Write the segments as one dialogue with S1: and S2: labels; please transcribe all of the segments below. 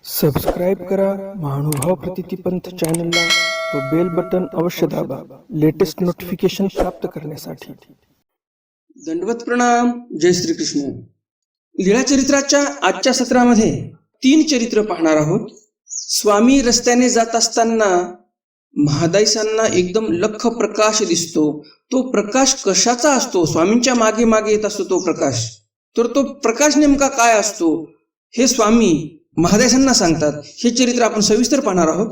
S1: Subscribe करा महानुभाव प्रतितीपंथ चॅनलला व बेल बटन अवश्य दाबा लेटेस्ट नोटिफिकेशन प्राप्त करण्यासाठी।
S2: दंडवत प्रणाम। जय श्री कृष्ण। लीळा चरित्राच्या आजच्या सत्रामध्ये 3 चरित्र पाहणार आहोत। स्वामी रस्त्याने जात असताना महादाईसांना एकदम लख प्रकाश दिसतो। तो प्रकाश कशाचा असतो? स्वामींच्या मागे मागे येत असतो तो प्रकाश। तर तो प्रकाश नेमका काय असतो हे स्वामी महादाईसांना सांगतात। हे चरित्र आपण सविस्तर पाहणार आहोत।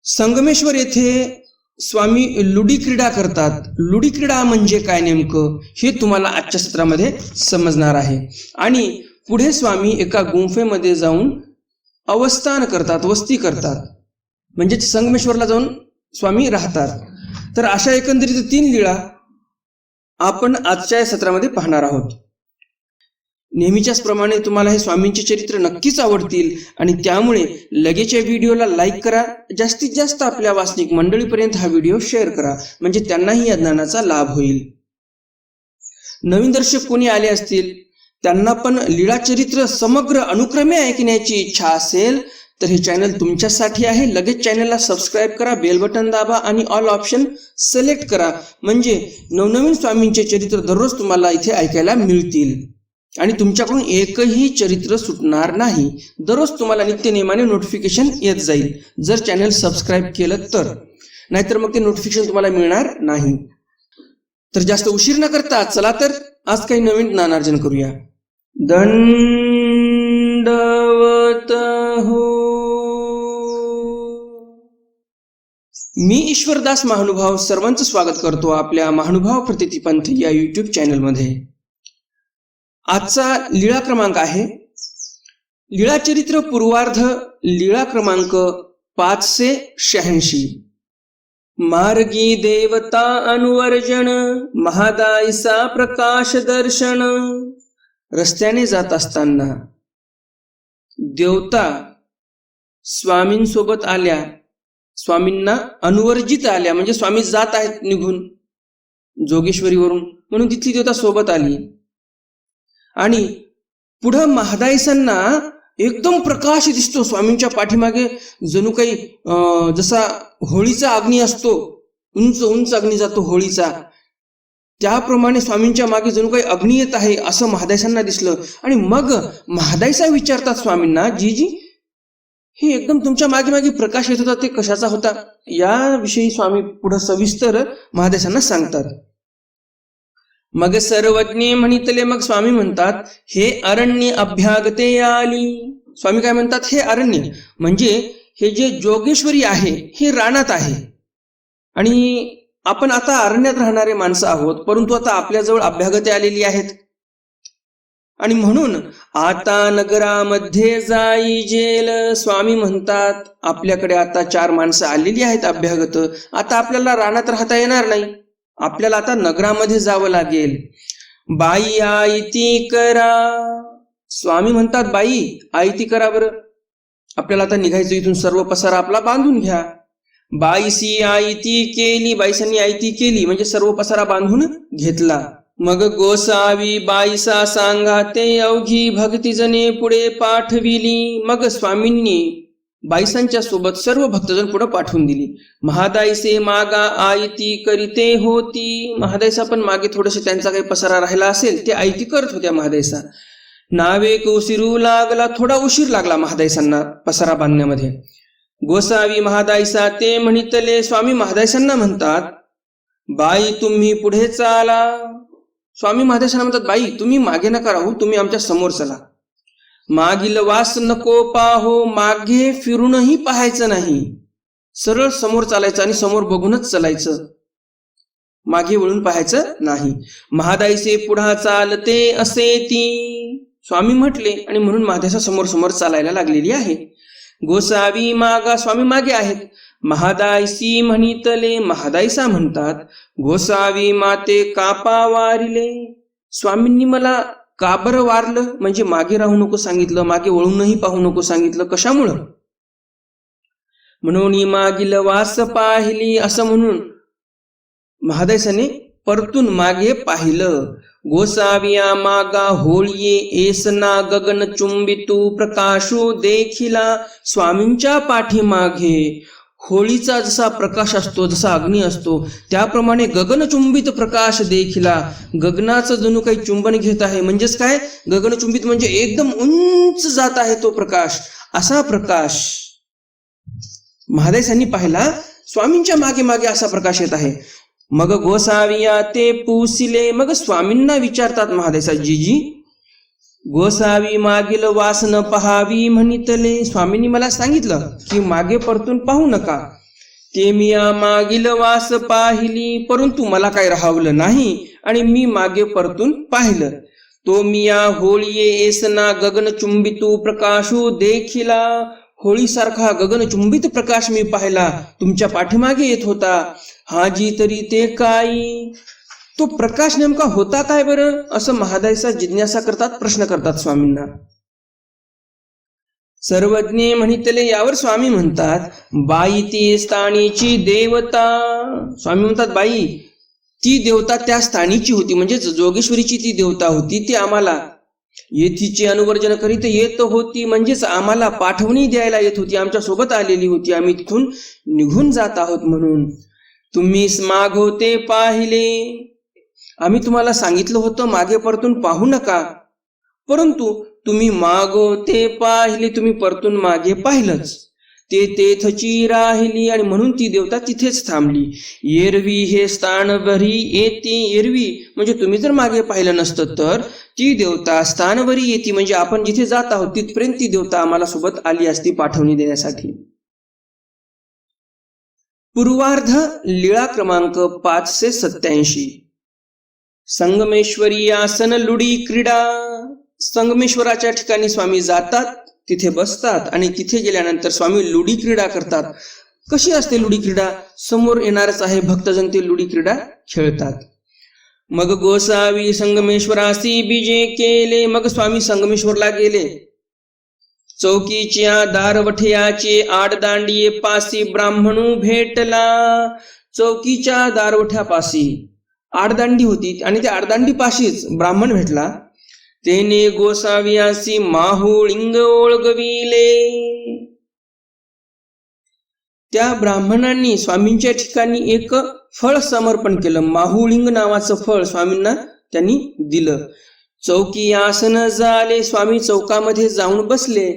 S2: संगमेश्वर येथे स्वामी लुडी क्रीडा करतात। लुडी क्रीडा म्हणजे काय नेमकं हे तुम्हाला आजच्या सत्रामध्ये समजणार आहे। आणि पुढे स्वामी एका गुंफेमध्ये जाऊन अवस्थान करतात, वस्ती करतात, म्हणजे संगमेश्वरला जाऊन स्वामी राहतात। तर अशा एकंदरीत 3 लीळा आपण आजच्या सत्रामध्ये पाहणार आहोत। नेहमीच्याच प्रमाणे तुम्हाला हे स्वामींचे चरित्र नक्कीच आवडतील आणि त्यामुळे लगेच या व्हिडिओला लाईक करा। जास्तीत जास्त आपल्या वाचनिक मंडळीपर्यंत हा व्हिडिओ शेअर करा, म्हणजे त्यांनाही या ज्ञानाचा लाभ होईल। नवीन दर्शक कोणी आले असतील त्यांना पण लीळा चरित्र समग्र अनुक्रमे ऐकण्याची इच्छा असेल तर हे चॅनल तुमच्यासाठी आहे। लगेच चॅनलला सबस्क्राईब करा, बेल बटन दाबा आणि ऑल ऑप्शन सिलेक्ट करा, म्हणजे नवनवीन स्वामींचे चरित्र दररोज तुम्हाला इथे ऐकायला मिळतील आणि तुमच्याकडून एकही चरित्र सुटणार नाही। दररोज तुम्हाला नित्य नेमाने नोटिफिकेशन येत जाईल जर चॅनल सबस्क्राईब केलं तर, नाहीतर मग ते नोटिफिकेशन तुम्हाला मिळणार नाही। तर जास्त उशीर न करता चला तर आज काही नवीन ज्ञानार्जन करूया। दंडवत हो। मी ईश्वरदास महानुभाव सर्वांचं स्वागत करतो आपल्या महानुभाव प्रतितीपंथ या YouTube चॅनलमध्ये। आजचा लीळा क्रमांक आहे लीळा चरित्र पूर्वार्ध, लीळा क्रमांक 586। मार्गी देवता अनुवर्जन, महादाईसा प्रकाश दर्शन। रस्त्याने जात असताना देवता स्वामींसोबत आल्या, स्वामींना अनुवर्जित आल्या, म्हणजे स्वामी जात आहेत निघून जोगेश्वरीवरून, म्हणून तिथली देवता सोबत आली। आणि पुढं महादाईसांना एकदम प्रकाश दिसतो स्वामींच्या पाठीमागे, जणू काही जसा होळीचा अग्नी असतो, उंच उंच अग्नी जातो होळीचा, त्याप्रमाणे स्वामींच्या मागे जणू काही अग्नी येत आहे असं महादाईसांना दिसलं। आणि मग महादाईसा विचारतात स्वामींना, जीजी हे एकदम तुमच्या मागे मागे प्रकाश येत होता ते कशाचा होता? याविषयी स्वामी पुढे सविस्तर महादाईसांना सांगतात। मग सर्वज्ञ म्हणितले, मग स्वामी म्हणतात, हे अरण्य अभ्यागते आली। स्वामी काय म्हणतात? हे अरण्य म्हणजे हे जे जोगेश्वरी आहे हे रानात आहे आणि आपण आता अरण्यात राहणारे माणसं आहोत, परंतु आता आपल्याजवळ अभ्यागते आलेली आहेत आणि म्हणून आता नगरामध्ये जाईजेल। स्वामी म्हणतात आपल्याकडे आता 4 माणसं आलेली आहेत अभ्यागत, आता आपल्याला रानात राहता येणार नाही, आपल्याला आता नगरामध्ये जावं लागेल। बाई आयती करा। स्वामी म्हणतात बाई आयती करा बरं, आपल्याला आता निघायचं इथून, सर्व पसारा आपला बांधून घ्या। बाईसी आयती केली, बाईसांनी आयती केली म्हणजे सर्व पसारा बांधून घेतला। मग गोसावी बाईसा सांगा ते अवघी भक्तिजने पुढे पाठविली। मग स्वामींनी बाईसांच्या सोबत सर्व भक्तजन पुढे पाठवून दिली। महादाईसे मागा आयती करीते होती। महादाईसा पण मागे थोडेसे त्यांचा काही पसारा राहिला असेल ते आयती करत होत्या महादाईसा। नावे उशिरू लागला, थोडा उशीर लागला महादाईसांना पसारा बांधण्यामध्ये। गोसावी महादाईसा ते म्हणितले। स्वामी महादाईसांना म्हणतात, बाई तुम्ही पुढे चाला। स्वामी महादाईसांना म्हणतात, बाई तुम्ही मागे नका राहू, तुम्ही आमच्या समोर चला। मागील वास नको पाहो, मागे फिरूनही पाहायचं नाही, सरळ समोर चालायचं आणि समोर बघूनच चालायचं, मागे वळून पाहायचं नाही। महादाईसे पुढा चालते असे ती। स्वामी म्हटले आणि म्हणून महादाईसा समोर समोर चालायला लागलेली आहे। गोसावी मागा, स्वामी मागे आहेत। महादाईसी म्हणितले, महादाईसा म्हणतात, गोसावी माते कापा वारिले। स्वामींनी मला का बरं वारलं, म्हणजे मागे राहू नको सांगितलं, मागे वळूनही पाहू नको सांगितलं, कशामुळं? म्हणून मागील वास पाहिली, असं म्हणून महादाईसाने परतून मागे पाहिलं। गोसाविया मागा होळीये एसना गगन चुंबितू प्रकाशो देखिला. स्वामींच्या पाठीमागे होळीचा जसा प्रकाश असतो, जसा अग्नी असतो, त्याप्रमाणे गगनचुंबित प्रकाश देखिला. गगनाचं जणू काही चुंबन घेत आहे. म्हणजेच काय, गगनचुंबित म्हणजे एकदम उंच जात आहे तो प्रकाश. असा प्रकाश महादेसांनी पाहिला. स्वामींच्या मागे मागे असा प्रकाश येत आहे. मग गोसाविया ते पुसिले. मग स्वामींना विचारतात महादेसाजीजी, गोसावी मागील वासन पहावी म्हणितले. स्वामींनी मला सांगितलं की मागे परतून पाहू नका. ते मिया मागील वास पाहिली, परंतु मला काही राहवलं नाही आणि मी मागे परतून पाहिलं. तो मिया होळीये एसना गगन चुंबितू प्रकाशू देखिला. होळीसारखा गगनचुंबित प्रकाश मी पाहिला, तुमच्या पाठीमागे येत होता. हाजी तरी ते काही, तो प्रकाश नेमका होता काय बरं, असं महादायसा जिज्ञासा करतात, प्रश्न करतात स्वामींना. सर्वज्ञ म्हणितले. यावर स्वामी म्हणतात, बाई ती स्थानीची देवता. स्वामी म्हणतात, बाई ती देवता त्या स्थानीची होती, म्हणजे जोगेश्वरीची ती देवता होती. ती आम्हाला येथीचे अनुवर्जन करीत येत होती, म्हणजेच आम्हाला पाठवणी द्यायला येत होती, आमच्या सोबत आलेली होती. आम्ही तिथून निघून जात आहोत म्हणून. तुम्ही मागवते पाहिले, आम्ही तुम्हाला सांगितलं होतं मागे परतून पाहू नका, परंतु तुम्ही मागवते पाहिले, तुम्ही परतून मागे पाहिलंच. ते तेथची राहिली आणि म्हणून ती देवता तिथेच थांबली. एरवी हे स्थानवरी येती. एरवी म्हणजे तुम्ही जर मागे पाहिलं नसतं तर ती देवता स्थानवरी येती, म्हणजे आपण जिथे जात आहोत तिथपर्यंत ती देवता आम्हाला सोबत आली असती पाठवणी देण्यासाठी. पूर्वार्ध लीळा क्रमांक 587. संगमेश्वरी आसन लुडी क्रीडा. संगमेश्वराच्या ठिकाणी स्वामी जातात, तिथे बसतात आणि तिथे गेल्यानंतर स्वामी लुडी क्रीडा करतात. कशी असते लुडी क्रीडा, समोर येणारच आहे. भक्तजन ते लुडी क्रीडा खेळतात. मग गोसावी संगमेश्वरासी बीजे केले. मग स्वामी संगमेश्वरला गेले. चौकीच्या दारवठ्याचे आडदांडिये पासी ब्राह्मणू भेटला. चौकीच्या दारवठ्यापाशी आडदांडी होती आणि त्या आडदांडी पाशीच ब्राह्मण भेटला. तेने गोसावियासी माहुळिंग ओळगविले. त्या ब्राह्मणांनी स्वामींच्या ठिकाणी एक फळ समर्पण केलं. माहुळिंग नावाचं फळ स्वामींना त्यांनी दिलं. चौकी आसन झाले. स्वामी चौकामध्ये जाऊन बसले.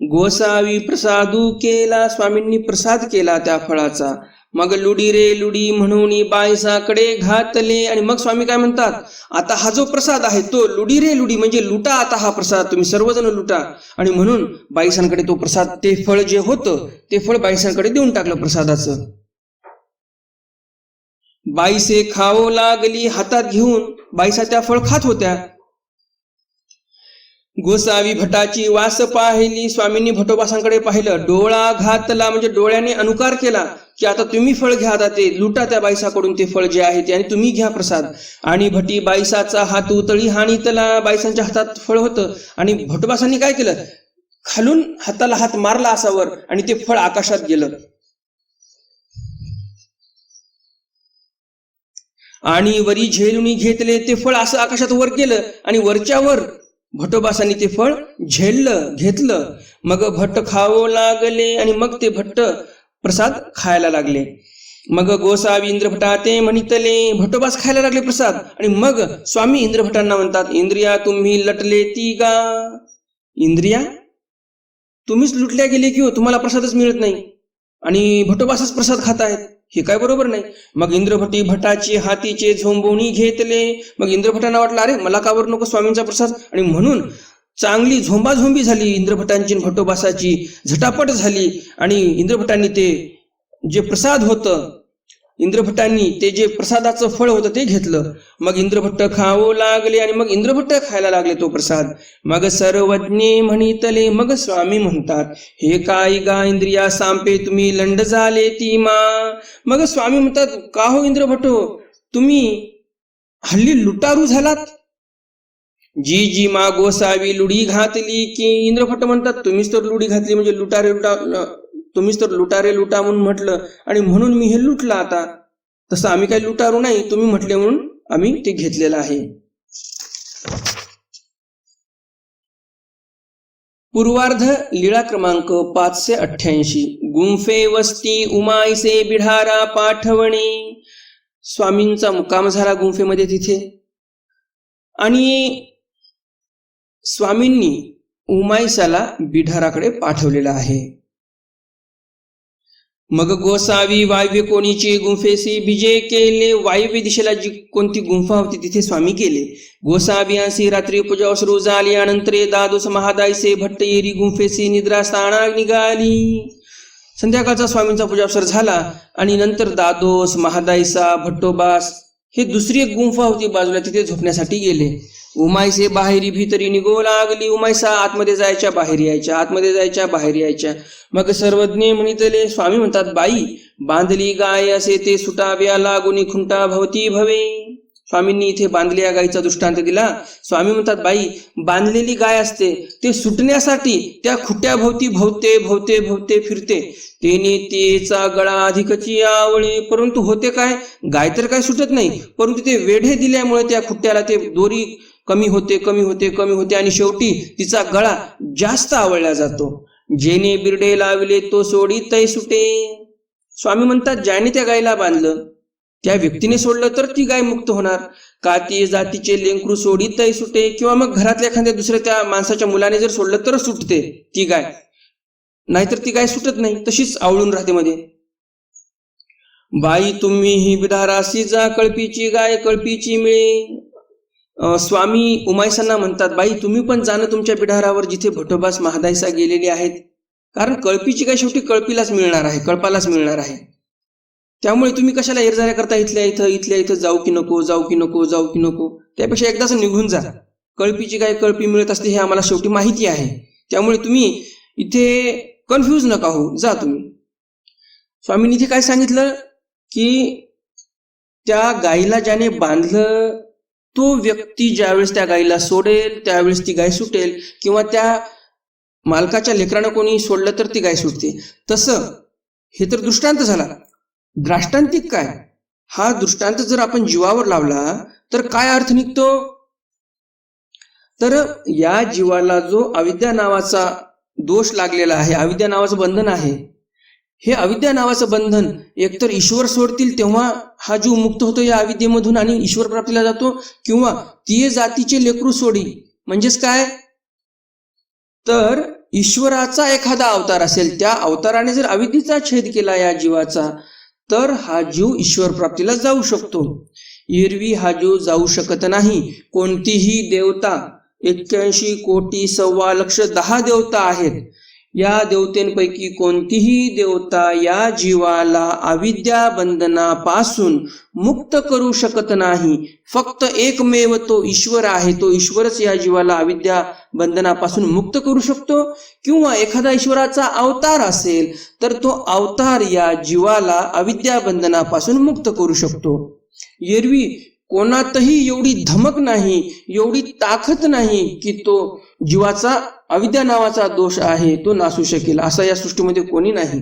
S2: गोसावी प्रसादू केला. स्वामींनी प्रसाद केला त्या फळाचा. मग लुडी रे लुडी म्हणून बायसाकडे घातले. आणि मग स्वामी काय म्हणतात, आता हा जो प्रसाद आहे तो लुडी रे लुडी म्हणजे लुटा आता हा प्रसाद, तुम्ही सर्वजण लुटा. आणि म्हणून बाईसांकडे तो प्रसाद, ते फळ जे होतं ते फळ बाईसांकडे देऊन टाकलं प्रसादाचं. बाईसे खावो लागली. हातात घेऊन बाईसा त्या फळ खात होत्या. गोसावी भटाची वास पाहिली. स्वामींनी भटोबासांकडे पाहिलं. डोळा घातला म्हणजे डोळ्याने अनुकार केला की आता तुम्ही फळ घ्या, आता ते लुटा त्या बाईसाकडून ते फळ जे आहे ते, आणि तुम्ही घ्या प्रसाद. आणि भटी बाईसाचा हात उतळी हाणीतला. बाईसांच्या हातात फळ होतं आणि भटोबासांनी काय केलं, खालून हाताला हात मारला असावर आणि ते फळ आकाशात गेलं. आणि वरी झेलून घेतले. ते फळ असं आकाशात वर गेलं आणि वरच्यावर भटोबासांनी ते फळ झेललं, घेतलं. मग भट्ट खावो लागले आणि मग ते भट्ट प्रसाद खायला लागले. मग गोसावी इंद्रभटा ते म्हणितले. भटोबास खायला लागले प्रसाद. आणि मग स्वामी इंद्रभटांना म्हणतात, इंद्रिया तुम्ही लटले ती गा. इंद्रिया तुम्हीच लुटल्या गेले की हो, तुम्हाला प्रसादच मिळत नाही आणि भटोबासच प्रसाद खात आहेत, हे काय बरोबर नाही. मग इंद्रभटी भटाची हातीचे झोंबवणी घेतले. मग इंद्रभटांना वाटलं, अरे मला कावर नको स्वामींचा प्रसाद. आणि म्हणून चांगली झोंबाझोंबी झाली इंद्रभटांची भटोबासाची, झटापट झाली. आणि इंद्रभटांनी ते जे प्रसाद होतं, इंद्रभटांनी ते जे प्रसादाचं फळ होतं ते घेतलं. मग इंद्रभट्ट खावो लागले आणि मग इंद्रभट्ट खायला लागले तो प्रसाद. मग सर्वज्ञ म्हणितले. मग स्वामी म्हणतात, हे काय गा इंद्रिया सांपे तुम्ही लंड झाले ती मा. मग स्वामी म्हणतात, का हो इंद्रभट्टो, तुम्ही हल्ली लुटारू झालात. जी जी मा गोसावी लुडी घातली की. इंद्रभट्ट म्हणतात, तुम्हीच तर लुडी घातली म्हणजे लुटारे लुटा, तुम्हीच तर लुटारे लुटा म्हणून म्हटलं आणि म्हणून मी हे लुटलं. आता तसं आम्ही काही लुटारू नाही, तुम्ही म्हटले म्हणून आम्ही ते घेतलेलं आहे. पूर्वार्ध लीळा क्रमांक 588. गुंफे वस्ती उमाईसे बिढारा पाठवणे. स्वामींचा मुक्काम झाला गुंफेमध्ये तिथे, आणि स्वामींनी उमाईसाला बिढाराकडे पाठवलेला आहे. मग गोसावी वायव्य कोणीची गुंफेसी बिजे केले. वायव्य दिशेला जी कोणती गुंफा होती तिथे स्वामी गेले. गोसावियांसी रात्री पूजा सुरू झाली. अनंतरे दादोस महादायसे भट्ट येरी गुंफेसी निद्रास्थाना निघाली. संध्याकाळचा स्वामींचा पूजावसर झाला आणि नंतर दादोस महादायसा भट्टोबास हे दुसरी एक गुंफा होती बाजूला, तिथे झोपण्यासाठी गेले. उमाईसे बाहेरी भीतरी निघो लागली. उमाईसा आतमध्ये जायच्या बाहेर यायच्या, आतमध्ये जायच्या बाहेर यायच्या. मग सर्वज्ञ म्हणितले. स्वामी म्हणतात, बाई बांधली गाय असे ते सुटाव्या लागुनी खुंटा भवती भवे. स्वामींनी इथे बांधलेल्या गायीचा दृष्टांत दिला. स्वामी म्हणतात, बाई बांधलेली गाय असते ते सुटण्यासाठी त्या खुट्याभोवती भोवते भोवते भोवते फिरते. तेने तिचा गळा अधिकची आवळे. परंतु होते काय, गाय तर काय सुटत नाही, परंतु ते वेढे दिल्यामुळे त्या खुट्ट्याला ते दोरी कमी होते कमी होते कमी होते आणि शेवटी तिचा गळा जास्त आवळला जातो. जेने बिरडे लावले तो सोडी तै सुटे. स्वामी म्हणतात, ज्याने त्या गायीला बांधलं त्या व्यक्तीने सोडलं तर ती गाय मुक्त होणार का. ती जातीचे लेंकरू सोडी तै सुटे. किंवा मग घरातल्या एखाद्या दुसऱ्या त्या माणसाच्या मुलाने जर सोडलं तर सुटते ती गाय, नाहीतर ती गाय सुटत नाही, तशीच आवळून राहते मध्ये. बाई तुम्ही ही बिढारासी जा कळपीची गाय कळपीची मिळे. स्वामी उमाईसांना म्हणतात, बाई तुम्ही पण जाणं तुमच्या बिढारावर जिथे भट्टोबास महादायसा गेलेले आहेत, कारण कळपीची गाय शेवटी कळपीलाच मिळणार आहे, कळपालाच मिळणार आहे. त्यामुळे तुम्ही कशाला एरझाऱ्या करता इथल्या इथं जाऊ की नको जाऊ की नको जाऊ की नको. त्यापेक्षा एकदाच निघून जा. कळपीची गाय कळपी मिळत असते हे आम्हाला शेवटी माहिती आहे. त्यामुळे तुम्ही इथे कन्फ्यूज नका हो, जा तुम्ही. स्वामींनी इथे काय सांगितलं की त्या गायीला ज्याने बांधलं तो व्यक्ती ज्यावेळेस त्या गायीला सोडेल त्यावेळेस ती गाय सुटेल, किंवा त्या मालकाच्या लेकरानं कोणी सोडलं तर ती गाय सुटते. तसं हे तर दृष्टांत झाला. द्राष्टांतिक काय, हा दृष्टांत जर आपण जीवावर लावला तर काय अर्थ निघतो. तर या जीवाला जो अविद्या नावाचा दोष लागलेला आहे, अविद्या नावाचं बंधन आहे, हे अविद्या नावाचं बंधन एकतर ईश्वर सोडतील तेव्हा हा जीव मुक्त होतो या अविद्येमधून आणि ईश्वर प्राप्तीला जातो, किंवा ती जातीचे लेकरू सोडी म्हणजेच काय, तर ईश्वराचा एखादा अवतार असेल, त्या अवताराने जर अविद्येचा छेद केला या जीवाचा तर हा जीव ईश्वर प्राप्तीला जाऊ शकतो. एरवी हा जीव जाऊ शकत नाही. कोणतीही देवता 81 कोटी 1.25 लक्ष 10 देवता आहेत. या देवतेंपैकी कोणतीही देवता या जीवाला अविद्या बंधनापासून मुक्त करू शकत नाही. फक्त एकमेव तो ईश्वर आहे. तो ईश्वरच या जीवाला अविद्या बंधनापासून मुक्त करू शकतो. किंवा एखादा ईश्वराचा अवतार असेल तर तो अवतार या जीवाला अविद्या बंधनापासून मुक्त करू शकतो. एरवी कोणातही एवढी धमक नाही, एवढी ताकद नाही की तो जीवाचा अविद्या नावाचा दोष आहे तो नासू शकेल, असं या सृष्टीमध्ये कोणी नाही.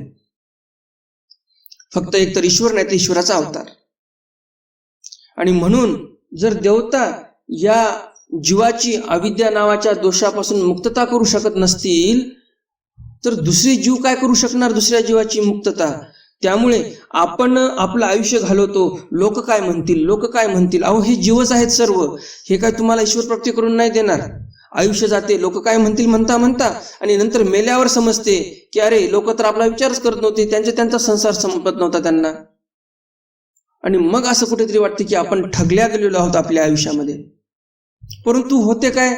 S2: फक्त एकतर ईश्वर नाही तर ईश्वराचा अवतार. आणि म्हणून जर देवता या जीवाची अविद्या नावाच्या दोषापासून मुक्तता करू शकत नसतील तर दुसरे जीव काय करू शकणार दुसऱ्या जीवाची मुक्तता. त्यामुळे आपण आपलं आयुष्य घालवतो, लोक काय म्हणतील लोक काय म्हणतील. अहो हे जीवच आहेत सर्व, हे काय तुम्हाला ईश्वर प्राप्ती करून नाही देणार. आयुष्य जाते, लोक काय म्हणतील म्हणता म्हणता, आणि नंतर मेल्यावर समजते की अरे लोक तर आपला विचारच करत नव्हते, त्यांचा संसार संपत नव्हता त्यांना. आणि मग असं कुठेतरी वाटते की आपण ठगल्या गेलेलो आहोत आपल्या आयुष्यामध्ये. परंतु होते काय,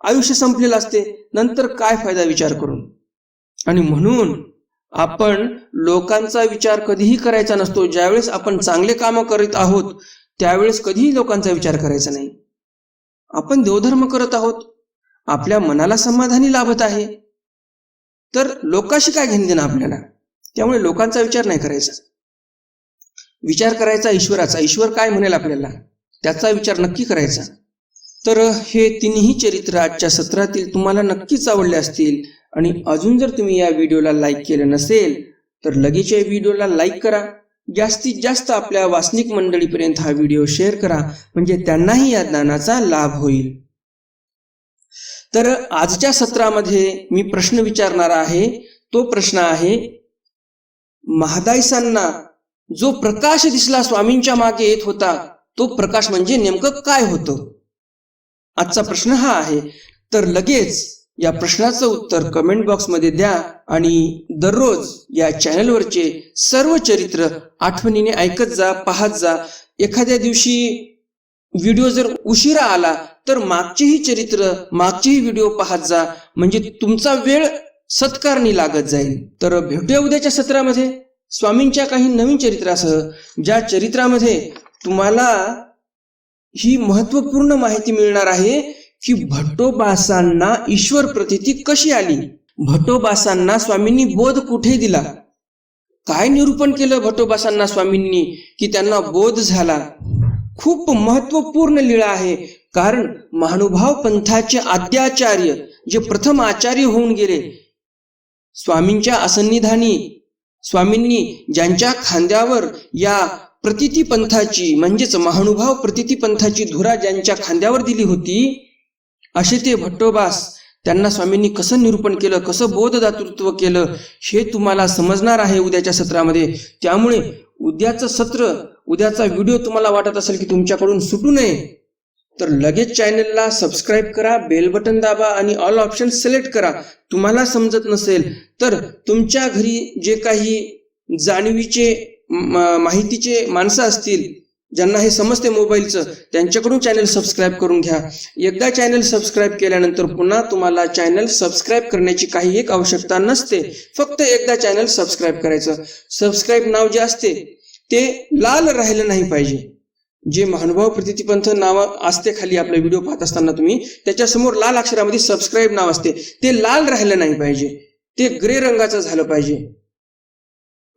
S2: आयुष्य संपलेलं असते, नंतर काय फायदा विचार करून. आणि म्हणून आपण लोकांचा विचार कधीही करायचा नसतो. ज्यावेळेस आपण चांगले कामं करत आहोत त्यावेळेस कधीही लोकांचा विचार करायचा नाही. आपण देवधर्म करत आहोत, आपल्या मनाला समाधानी लाभत आहे, तर लोकांशी काय घेणं देणं आपल्याला. त्यामुळे लोकांचा विचार नाही करायचा, विचार करायचा ईश्वराचा. ईश्वर काय म्हणेल आपल्याला त्याचा विचार नक्की करायचा. तर हे तिन्ही चरित्र आजच्या सत्रातील तुम्हाला नक्कीच आवडले असतील. आणि अजून जर तुम्ही या व्हिडिओला लाईक केलं नसेल तर लगेच या व्हिडिओला लाईक करा. जास्तीत जास्त आपल्या वासनिक मंडळीपर्यंत हा व्हिडिओ शेअर करा, म्हणजे त्यांनाही या ज्ञानाचा लाभ होईल. तर आजच्या सत्रामध्ये मी प्रश्न विचारणार आहे. तो प्रश्न आहे, महादायसांना जो प्रकाश दिसला स्वामींच्या मागे येत होता, तो प्रकाश म्हणजे नेमकं काय होतं? आजचा प्रश्न हा आहे. तर लगेच या प्रश्नाचं उत्तर कमेंट बॉक्समध्ये द्या आणि दररोज या चॅनलवरचे सर्व चरित्र आठवणीने ऐकत जा, पाहत जा. एखाद्या दिवशी व्हिडिओ जर उशिरा आला तर मागचेही चरित्र, मागचेही व्हिडिओ पाहत जा, म्हणजे तुमचा वेळ सत्कारणी लागत जाईल. तर भेटूया उद्याच्या सत्रामध्ये स्वामींच्या काही नवीन चरित्रासह, ज्या चरित्रामध्ये तुम्हाला ही महत्वपूर्ण माहिती मिळणार आहे की भट्टोबासांना ईश्वर प्रतीती कशी आली, भट्टोबासांना स्वामींनी बोध कुठे दिला, काय निरूपण केलं भट्टोबासांना स्वामींनी की त्यांना बोध झाला. खूप महत्वपूर्ण लीळा आहे. कारण महानुभाव पंथाचे आद्याचार्य, जे प्रथम आचार्य होऊन गेले, स्वामींच्या असन्निधानी स्वामींनी ज्यांच्या खांद्यावर या प्रतीती पंथाची म्हणजेच महानुभाव प्रतीती पंथाची धुरा ज्यांच्या खांद्यावर दिली होती, असे ते भट्टोबास, त्यांना स्वामींनी कसं निरूपण केलं, कसं बोधदातृत्व केलं, हे तुम्हाला समजणार आहे उद्याच्या सत्रामध्ये. त्यामुळे उद्याचं सत्र, उद्याचा व्हिडिओ तुम्हाला वाटत असेल की तुमच्याकडून सुटू नये, तर लगेच चॅनलला सबस्क्राईब करा, बेल बटन दाबा आणि ऑल ऑप्शन सिलेक्ट करा. तुम्हाला समजत नसेल तर तुमच्या घरी जे काही जाणीवीचे माहितीचे माणसं असतील, ज्यांना हे समजते मोबाईलचं, त्यांच्याकडून चॅनल सबस्क्राईब करून घ्या. एकदा चॅनल सबस्क्राईब केल्यानंतर पुन्हा तुम्हाला चॅनल सबस्क्राईब करण्याची काही एक आवश्यकता नसते. फक्त एकदा चॅनल सबस्क्राईब करायचं. सबस्क्राईब नाव जे असते ते लाल राहिलं नाही पाहिजे. जे महानुभाव प्रतीतीपंथ नाव असते खाली आपला व्हिडिओ पाहत असताना तुम्ही, त्याच्यासमोर लाल अक्षरामध्ये सबस्क्राईब नाव असते, ते लाल राहिलं नाही पाहिजे, ते ग्रे रंगाचं झालं पाहिजे.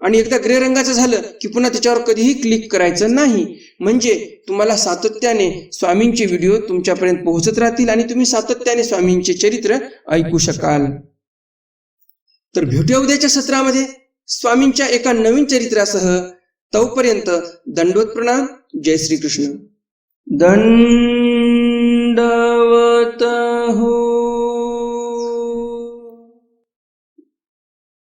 S2: आणि एकदा ग्रे रंगाचं झालं की पुन्हा त्याच्यावर कधीही क्लिक करायचं नाही, म्हणजे तुम्हाला सातत्याने स्वामींचे व्हिडिओ तुमच्यापर्यंत पोहोचत राहतील आणि तुम्ही सातत्याने स्वामींचे चरित्र ऐकू शकाल. तर भेटूया उद्याच्या सत्रामध्ये स्वामींच्या एका नवीन चरित्रासह. तोपर्यंत दंडवत प्रणाम. जय श्री कृष्ण. दंडवत हो.